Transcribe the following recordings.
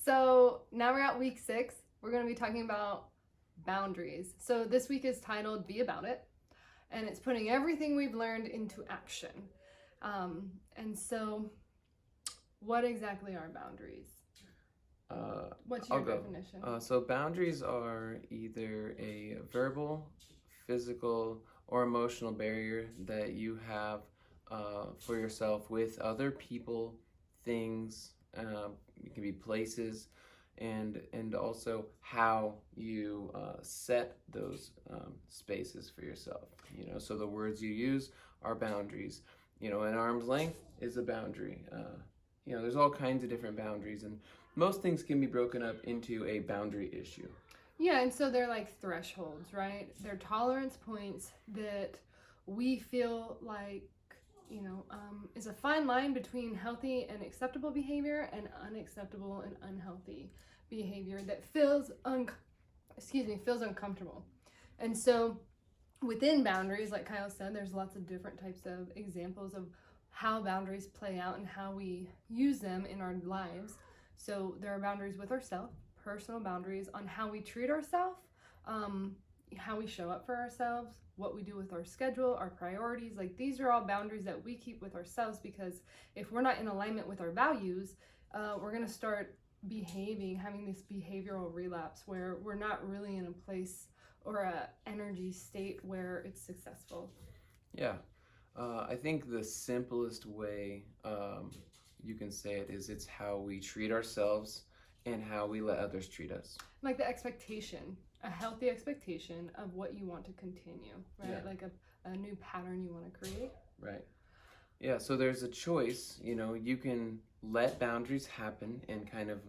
So now we're at week 6. We're going to be talking about boundaries. So this week is titled Be About It, and it's putting everything we've learned into action. And so what exactly are boundaries? What's your definition? So boundaries are either a verbal, physical, or emotional barrier that you have for yourself with other people, things, it can be places, and also how you set those spaces for yourself. So the words you use are boundaries. An arm's length is a boundary. There's all kinds of different boundaries, and most things can be broken up into a boundary issue. Yeah, and so they're like thresholds, right? They're tolerance points that we feel like, is a fine line between healthy and acceptable behavior and unacceptable and unhealthy behavior that feels uncomfortable. And so within boundaries, like Kyle said, there's lots of different types of examples of how boundaries play out and how we use them in our lives. So there are boundaries with ourselves, personal boundaries on how we treat ourselves, how we show up for ourselves, what we do with our schedule, our priorities. Like, these are all boundaries that we keep with ourselves, because if we're not in alignment with our values, we're going to start having this behavioral relapse where we're not really in a place or a energy state where it's successful. Yeah. I think the simplest way you can say it is it's how we treat ourselves and how we let others treat us. Like the expectation, a healthy expectation of what you want to continue, right? Yeah. Like a new pattern you want to create. Right. Yeah, so there's a choice. You can let boundaries happen and kind of,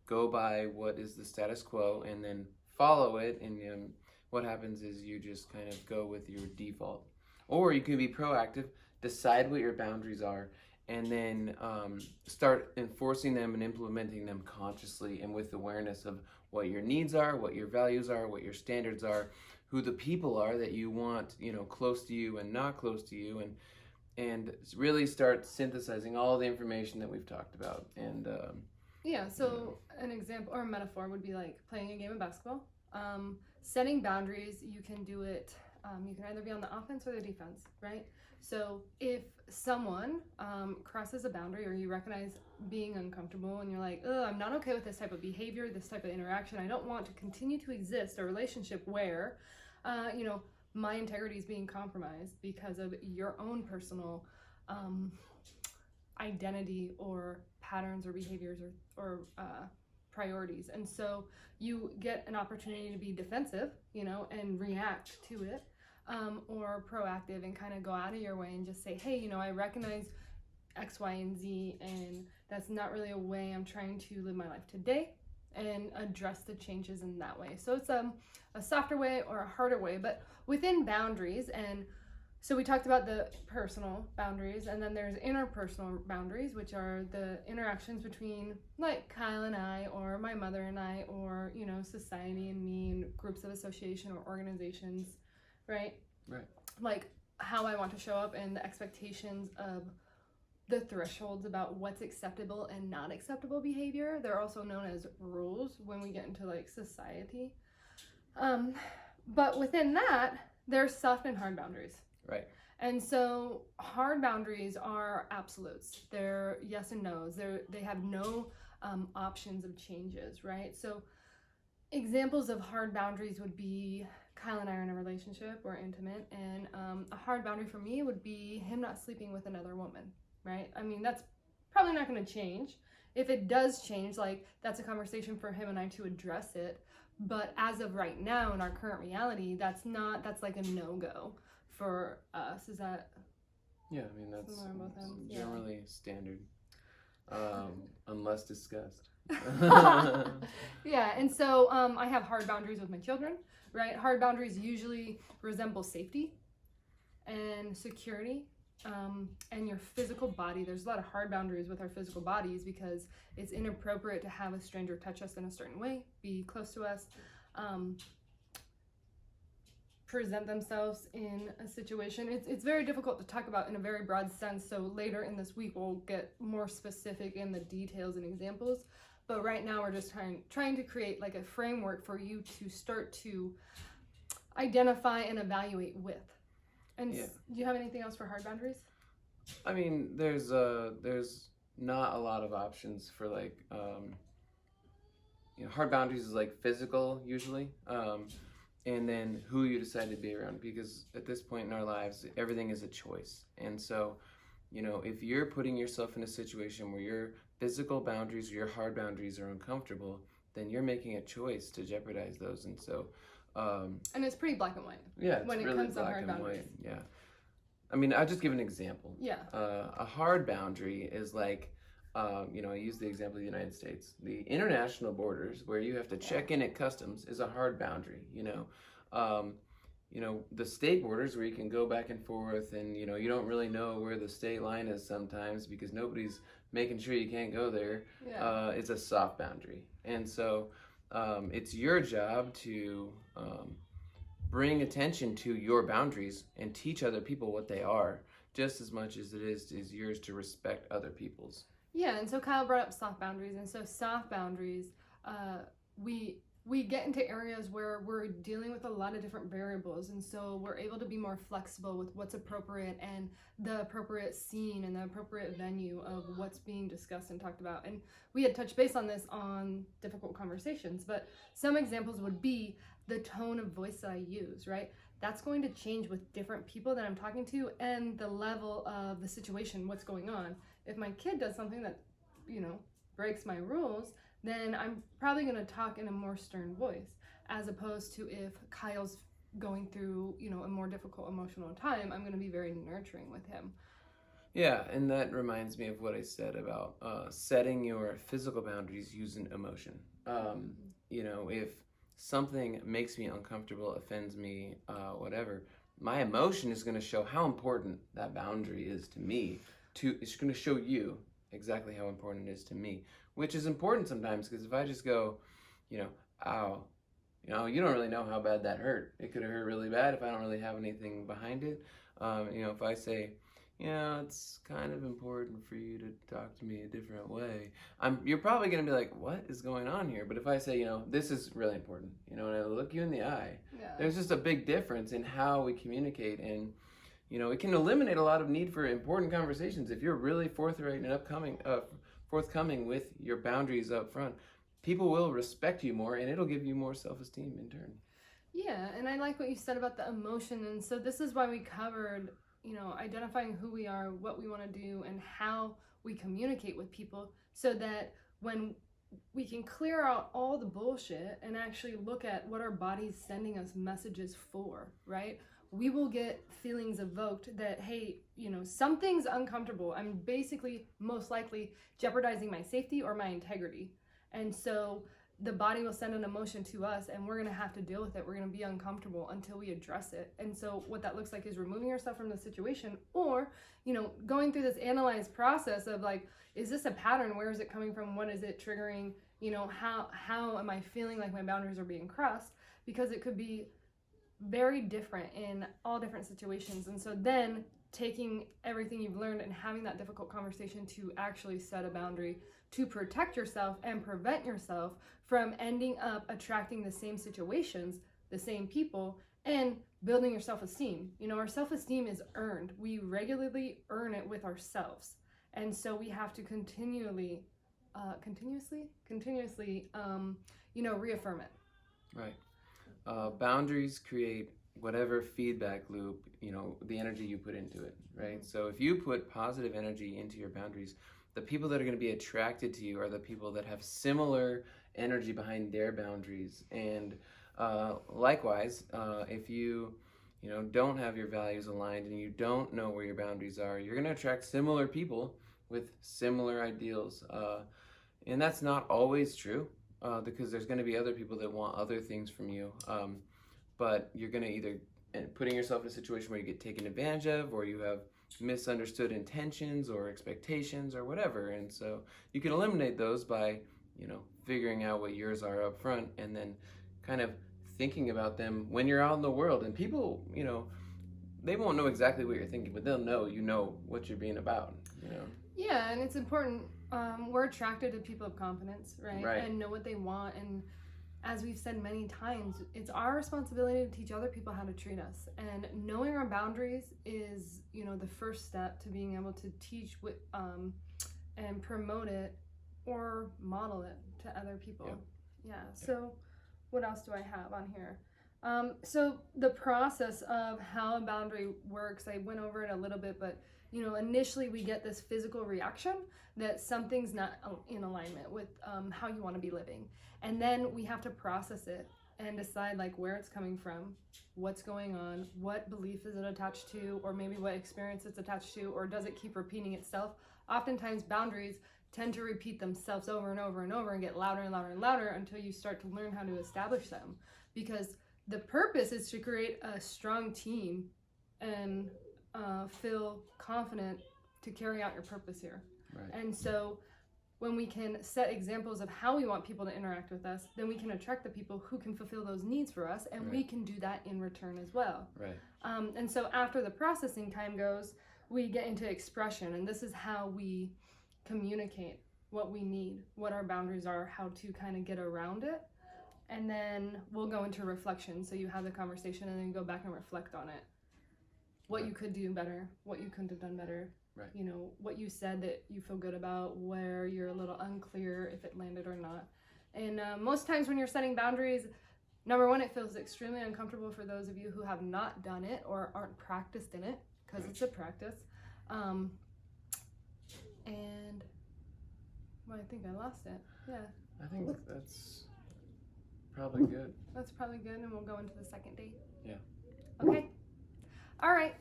go by what is the status quo and then follow it. And what happens is you just kind of go with your default. Or you can be proactive, decide what your boundaries are, and then start enforcing them and implementing them consciously and with awareness of what your needs are, what your values are, what your standards are, who the people are that you want, close to you and not close to you, and really start synthesizing all the information that we've talked about. And an example or a metaphor would be like playing a game of basketball. Setting boundaries, you can do it. You can either be on the offense or the defense, right? So if someone crosses a boundary, or you recognize being uncomfortable and you're like, I'm not okay with this type of behavior, this type of interaction, I don't want to continue to exist a relationship where, my integrity is being compromised because of your own personal identity or patterns or behaviors or priorities. And so you get an opportunity to be defensive, and react to it. Or proactive and kind of go out of your way and just say, hey, I recognize X, Y, and Z, and that's not really a way I'm trying to live my life today, and address the changes in that way. So it's a softer way or a harder way, but within boundaries. And so we talked about the personal boundaries, and then there's interpersonal boundaries, which are the interactions between like Kyle and I, or my mother and I, or, society and me, and groups of association or organizations. Right? Like how I want to show up and the expectations of the thresholds about what's acceptable and not acceptable behavior. They're also known as rules when we get into like society. But within that, there's soft and hard boundaries. Right. And so hard boundaries are absolutes. They're yes and no's. They have no options of changes, right? So examples of hard boundaries would be Kyle and I are in a relationship, we're intimate, and a hard boundary for me would be him not sleeping with another woman, right? I mean, that's probably not going to change. If it does change, like, that's a conversation for him and I to address it. But as of right now, in our current reality, that's like a no-go for us. Is that? Yeah, I mean, that's generally standard, unless discussed. Yeah, and so I have hard boundaries with my children, right? Hard boundaries usually resemble safety and security, and your physical body. There's a lot of hard boundaries with our physical bodies because it's inappropriate to have a stranger touch us in a certain way, be close to us, present themselves in a situation. It's very difficult to talk about in a very broad sense, so later in this week we'll get more specific in the details and examples. But right now we're just trying to create like a framework for you to start to identify and evaluate with. And Yeah. do you have anything else for hard boundaries? I mean, there's not a lot of options for like hard boundaries is like physical usually, and then who you decide to be around, because at this point in our lives everything is a choice. And so if you're putting yourself in a situation where your physical boundaries or your hard boundaries are uncomfortable, then you're making a choice to jeopardize those. And so and it's pretty black and white. Yeah, it's when it really comes to black hard and boundaries. white. Yeah. I mean, I'll just give an example. Yeah. A hard boundary is like, I use the example of the United States. The international borders, where you have to check in at customs, is a hard boundary. The state borders, where you can go back and forth, and you don't really know where the state line is sometimes because nobody's making sure you can't go there. Yeah. It's a soft boundary, and so it's your job to bring attention to your boundaries and teach other people what they are, just as much as it is yours to respect other people's. Yeah, and so Kyle brought up soft boundaries, and so soft boundaries, we get into areas where we're dealing with a lot of different variables, and so we're able to be more flexible with what's appropriate and the appropriate scene and the appropriate venue of what's being discussed and talked about. And we had touched base on this on difficult conversations, but some examples would be the tone of voice that I use, right? That's going to change with different people that I'm talking to and the level of the situation, what's going on. If my kid does something that, breaks my rules, then I'm probably going to talk in a more stern voice, as opposed to if Kyle's going through, a more difficult emotional time, I'm going to be very nurturing with him. Yeah, and that reminds me of what I said about setting your physical boundaries using emotion. If something makes me uncomfortable, offends me, whatever, my emotion is going to show how important that boundary is to me. It's going to show you exactly how important it is to me, which is important sometimes, because if I just go, ow, you don't really know how bad that hurt. It could have hurt really bad if I don't really have anything behind it. If I say, it's kind of important for you to talk to me a different way, you're probably going to be like, what is going on here? But if I say, this is really important, and I look you in the eye, there's just a big difference in how we communicate. And it can eliminate a lot of need for important conversations if you're really forthright and forthcoming with your boundaries up front. People will respect you more, and it'll give you more self-esteem in turn. Yeah, and I like what you said about the emotion. And so this is why we covered, identifying who we are, what we want to do, and how we communicate with people, so that when we can clear out all the bullshit and actually look at what our body's sending us messages for, right? We will get feelings evoked that, hey, something's uncomfortable. I'm basically most likely jeopardizing my safety or my integrity. And so the body will send an emotion to us, and we're going to have to deal with it. We're going to be uncomfortable until we address it. And so what that looks like is removing yourself from the situation, or, going through this analyzed process of like, is this a pattern? Where is it coming from? What is it triggering? How am I feeling like my boundaries are being crossed? Because it could be very different in all different situations. And so then taking everything you've learned and having that difficult conversation to actually set a boundary to protect yourself and prevent yourself from ending up attracting the same situations, the same people, and building your self-esteem. Our self-esteem is earned. We regularly earn it with ourselves. And so we have to continuously reaffirm it. Right. Boundaries create whatever feedback loop, the energy you put into it, right? So if you put positive energy into your boundaries, the people that are going to be attracted to you are the people that have similar energy behind their boundaries. And likewise, if you don't have your values aligned and you don't know where your boundaries are, you're going to attract similar people with similar ideals. And that's not always true. Because there's going to be other people that want other things from you, but you're going to either putting yourself in a situation where you get taken advantage of, or you have misunderstood intentions or expectations or whatever. And so you can eliminate those by figuring out what yours are up front, and then kind of thinking about them when you're out in the world. And people, they won't know exactly what you're thinking, but they'll know what you're being about. Yeah, Yeah, and it's important. We're attracted to people of confidence, right? Right. And know what they want. And as we've said many times, it's our responsibility to teach other people how to treat us. And knowing our boundaries is, the first step to being able to teach and promote it or model it to other people. Yep. Yeah. So what else do I have on here? So the process of how a boundary works, I went over it a little bit, but initially we get this physical reaction that something's not in alignment with how you want to be living. And then we have to process it and decide like where it's coming from, what's going on, what belief is it attached to, or maybe what experience it's attached to, or does it keep repeating itself? Oftentimes boundaries tend to repeat themselves over and over and over and get louder and louder and louder until you start to learn how to establish them. Because the purpose is to create a strong team and feel confident to carry out your purpose here. Right. And so when we can set examples of how we want people to interact with us, then we can attract the people who can fulfill those needs for us, and we can do that in return as well. Right. And so after the processing time goes, we get into expression, and this is how we communicate what we need, what our boundaries are, how to kind of get around it. And then we'll go into reflection. So you have the conversation and then you go back and reflect on it. What you could do better, what you couldn't have done better. Right. What you said that you feel good about, where you're a little unclear if it landed or not. And most times when you're setting boundaries, number one, it feels extremely uncomfortable for those of you who have not done it or aren't practiced in it, because it's a practice. And well, I think I lost it. Yeah. I think that's probably good. That's probably good, and we'll go into the second date. Yeah. Okay. All right.